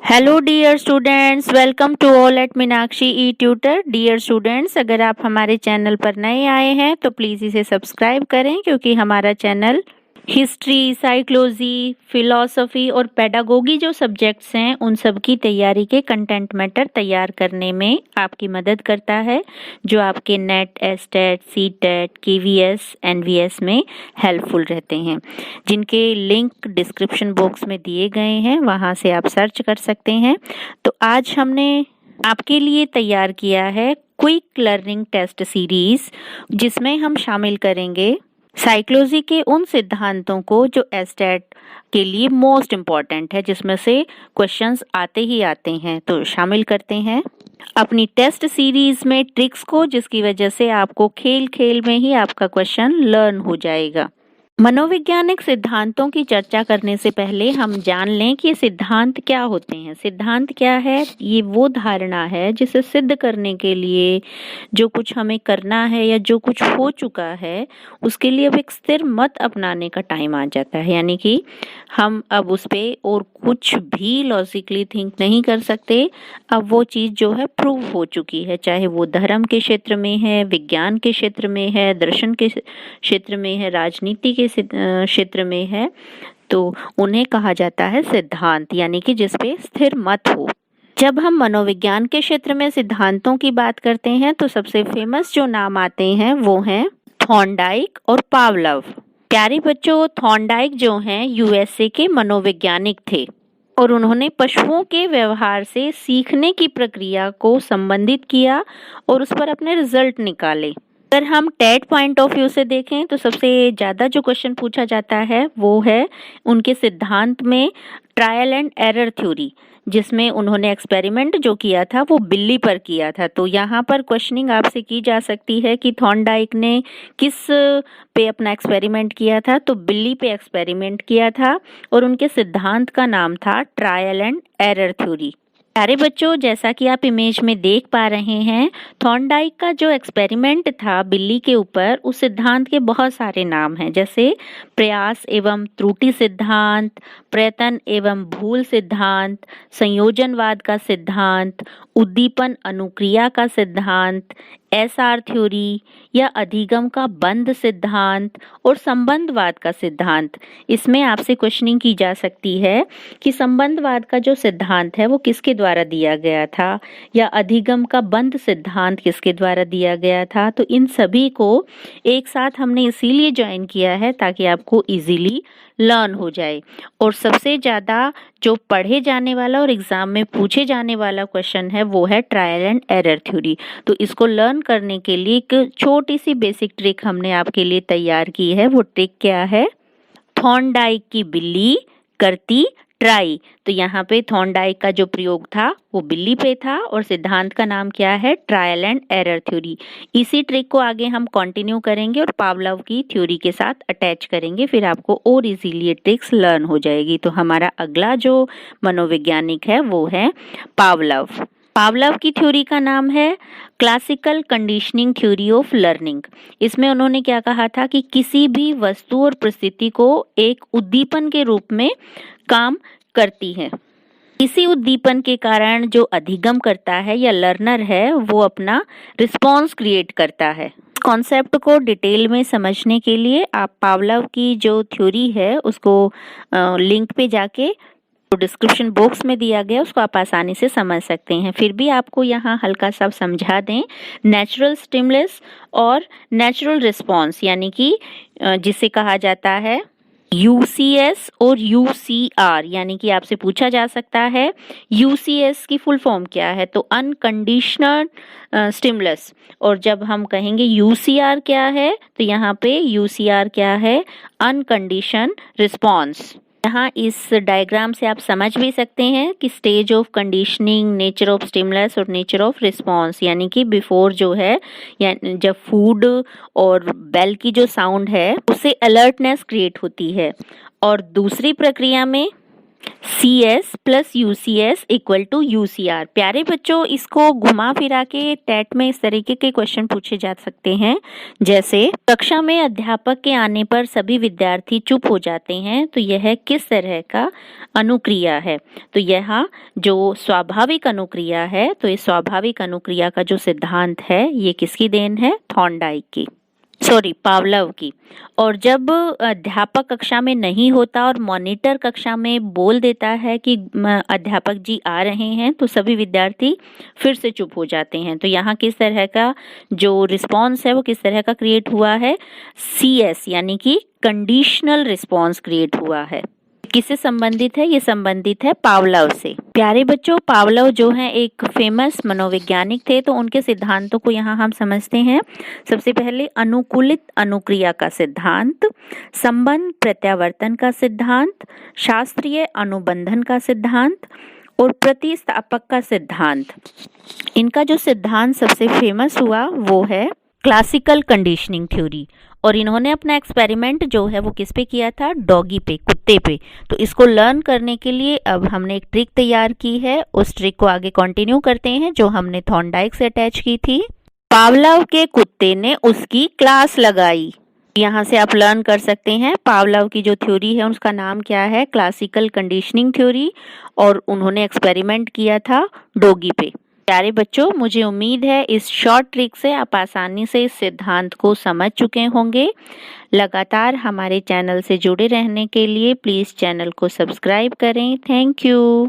Hello dear students, welcome to all at Meenakshi E tutor. Dear students, अगर आप हमारे channel पर नए आए हैं तो प्लीज़ इसे सब्सक्राइब करें, क्योंकि हमारा चैनल हिस्ट्री, साइकोलॉजी, फिलॉसफी और पेडागोगी जो सब्जेक्ट्स हैं उन सब की तैयारी के कंटेंट मैटर तैयार करने में आपकी मदद करता है, जो आपके NET, STET, CTET, KVS, NVS में हेल्पफुल रहते हैं, जिनके लिंक डिस्क्रिप्शन बॉक्स में दिए गए हैं, वहां से आप सर्च कर सकते हैं। तो आज हमने आपके लिए तैयार किया है क्विक लर्निंग टेस्ट सीरीज, जिसमें हम शामिल करेंगे साइकोलॉजी के उन सिद्धांतों को जो एस्टेट के लिए मोस्ट इम्पॉर्टेंट है, जिसमें से क्वेश्चंस आते ही आते हैं। तो शामिल करते हैं अपनी टेस्ट सीरीज में ट्रिक्स को, जिसकी वजह से आपको खेल खेल में ही आपका क्वेश्चन लर्न हो जाएगा। मनोवैज्ञानिक सिद्धांतों की चर्चा करने से पहले हम जान लें कि सिद्धांत क्या होते हैं। सिद्धांत क्या है? ये वो धारणा है जिसे सिद्ध करने के लिए जो कुछ हमें करना है या जो कुछ हो चुका है उसके लिए अब एक स्थिर मत अपनाने का टाइम आ जाता है, यानी कि हम अब उस पे और कुछ भी लॉजिकली थिंक नहीं कर सकते। अब वो चीज़ जो है प्रूव हो चुकी है, चाहे वो धर्म के क्षेत्र में है, विज्ञान के क्षेत्र में है, दर्शन के क्षेत्र में है, राजनीति के क्षेत्र में है, तो उन्हें कहा जाता है सिद्धांत, यानी कि जिसपे स्थिर मत हो। जब हम मनोविज्ञान के क्षेत्र में सिद्धांतों की बात करते हैं तो सबसे फेमस जो नाम आते हैं वो हैं थॉर्नडाइक और पावलोव। प्यारे बच्चों, थॉर्नडाइक जो हैं यूएसए के मनोवैज्ञानिक थे और उन्होंने पशुओं के व्यवहार से सीखने की प्रक्रिया को संबंधित किया और उस पर अपने रिजल्ट निकाले। अगर हम टेट पॉइंट ऑफ व्यू से देखें तो सबसे ज़्यादा जो क्वेश्चन पूछा जाता है वो है उनके सिद्धांत में ट्रायल एंड एरर थ्योरी, जिसमें उन्होंने एक्सपेरिमेंट जो किया था वो बिल्ली पर किया था। तो यहाँ पर क्वेश्चनिंग आपसे की जा सकती है कि थॉर्नडाइक ने किस पे अपना एक्सपेरिमेंट किया था, तो बिल्ली पे एक्सपेरिमेंट किया था और उनके सिद्धांत का नाम था ट्रायल एंड एरर थ्योरी। प्यारे बच्चों, जैसा कि आप इमेज में देख पा रहे हैं, थॉर्नडाइक का जो एक्सपेरिमेंट था बिल्ली के ऊपर, उस सिद्धांत के बहुत सारे नाम हैं, जैसे प्रयास एवं त्रुटि सिद्धांत, प्रयत्न एवं भूल सिद्धांत, संयोजनवाद का सिद्धांत, उद्दीपन अनुक्रिया का सिद्धांत, एसआर थ्योरी या अधिगम का बंध सिद्धांत और संबंधवाद का सिद्धांत। इसमें आपसे क्वेश्चनिंग की जा सकती है कि संबंधवाद का जो सिद्धांत है वो किसके द्वारा दिया गया था, या अधिगम का बंध सिद्धांत किसके द्वारा दिया गया था। तो इन सभी को एक साथ हमने इसीलिए ज्वाइन किया है ताकि आपको इजीली लर्न हो जाए। और सबसे ज़्यादा जो पढ़े जाने वाला और एग्जाम में पूछे जाने वाला क्वेश्चन है वो है ट्रायल एंड एरर थ्योरी। तो इसको लर्न करने के लिए एक छोटी सी बेसिक ट्रिक हमने आपके लिए तैयार की है। वो ट्रिक क्या है? थॉर्नडाइक की बिल्ली करती ट्राई। तो यहाँ पे थॉर्नडाइक का जो प्रयोग था वो बिल्ली पे था और सिद्धांत का नाम क्या है? Trial and error theory. इसी ट्रिक को आगे हम कंटिन्यू करेंगे और पावलोव की थ्योरी के साथ अटैच करेंगे, फिर आपको और इजीली ये ट्रिक्स लर्न हो जाएगी। तो हमारा अगला जो मनोवैज्ञानिक है वो है पावलोव। पावलोव की थ्योरी का नाम है classical conditioning theory of learning. इसमें उन्होंने क्या कहा था कि किसी भी वस्तु और परिस्थिति को एक उद्दीपन के रूप में काम करती है। इसी उद्दीपन के कारण जो अधिगम करता है या लर्नर है वो अपना रिस्पॉन्स क्रिएट करता है। कॉन्सेप्ट को डिटेल में समझने के लिए आप पावलोव की जो थ्योरी है उसको लिंक पे जाके तो डिस्क्रिप्शन बॉक्स में दिया गया उसको आप आसानी से समझ सकते हैं। फिर भी आपको यहाँ हल्का सा समझा दें, नेचुरल स्टिमुलस और नेचुरल रिस्पॉन्स, यानी कि जिसे कहा जाता है यूसीएस और यूसीआर, यानी कि आपसे पूछा जा सकता है यूसीएस की फुल फॉर्म क्या है, तो अनकंडीशनल स्टिमुलस। और जब हम कहेंगे यूसीआर क्या है, तो यहाँ पे यूसीआर क्या है? अनकंडीशन रिस्पॉन्स। यहाँ इस डायग्राम से आप समझ भी सकते हैं कि stage of conditioning, nature of stimulus और नेचर ऑफ रिस्पॉन्स, यानी कि बिफोर जो है या जब फूड और बेल की जो साउंड है उससे अलर्टनेस क्रिएट होती है, और दूसरी प्रक्रिया में CS plus UCS equal to UCR। प्यारे बच्चों, इसको घुमा फिरा के टेट में इस तरीके के क्वेश्चन पूछे जा सकते हैं, जैसे कक्षा में अध्यापक के आने पर सभी विद्यार्थी चुप हो जाते हैं, तो यह किस तरह का अनुक्रिया है? तो यह जो स्वाभाविक अनुक्रिया है, तो इस स्वाभाविक अनुक्रिया का जो सिद्धांत है ये किसकी देन है? थॉर्नडाइक की, पावलोव की। और जब अध्यापक कक्षा में नहीं होता और मॉनिटर कक्षा में बोल देता है कि अध्यापक जी आ रहे हैं, तो सभी विद्यार्थी फिर से चुप हो जाते हैं। तो यहाँ किस तरह का जो रिस्पॉन्स है वो किस तरह का क्रिएट हुआ है? CS यानी कि कंडीशनल रिस्पॉन्स क्रिएट हुआ है। किससे संबंधित है? ये संबंधित है पावलोव से। प्यारे बच्चों, पावलोव जो है एक फेमस मनोवैज्ञानिक थे, तो उनके सिद्धांतों को यहाँ हम समझते हैं। सबसे पहले अनुकूलित अनुक्रिया का सिद्धांत, संबंध प्रत्यावर्तन का सिद्धांत, शास्त्रीय अनुबंधन का सिद्धांत और प्रतिस्थापक का सिद्धांत। इनका जो सिद्धांत सबसे फेमस हुआ वो है क्लासिकल कंडीशनिंग थ्योरी। और इन्होंने अपना एक्सपेरिमेंट जो है वो किस पे किया था? डॉगी पे, कुत्ते पे। तो इसको लर्न करने के लिए अब हमने एक ट्रिक तैयार की है, उस ट्रिक को आगे कंटिन्यू करते हैं जो हमने थॉर्नडाइक से अटैच की थी। पावलोव के कुत्ते ने उसकी क्लास लगाई। यहाँ से आप लर्न कर सकते हैं पावलोव की जो थ्योरी है उसका नाम क्या है? Classical conditioning theory. और उन्होंने एक्सपेरिमेंट किया था डॉगी पे। प्यारे बच्चों, मुझे उम्मीद है इस शॉर्ट ट्रिक से आप आसानी से इस सिद्धांत को समझ चुके होंगे। लगातार हमारे चैनल से जुड़े रहने के लिए प्लीज़ चैनल को सब्सक्राइब करें। Thank you.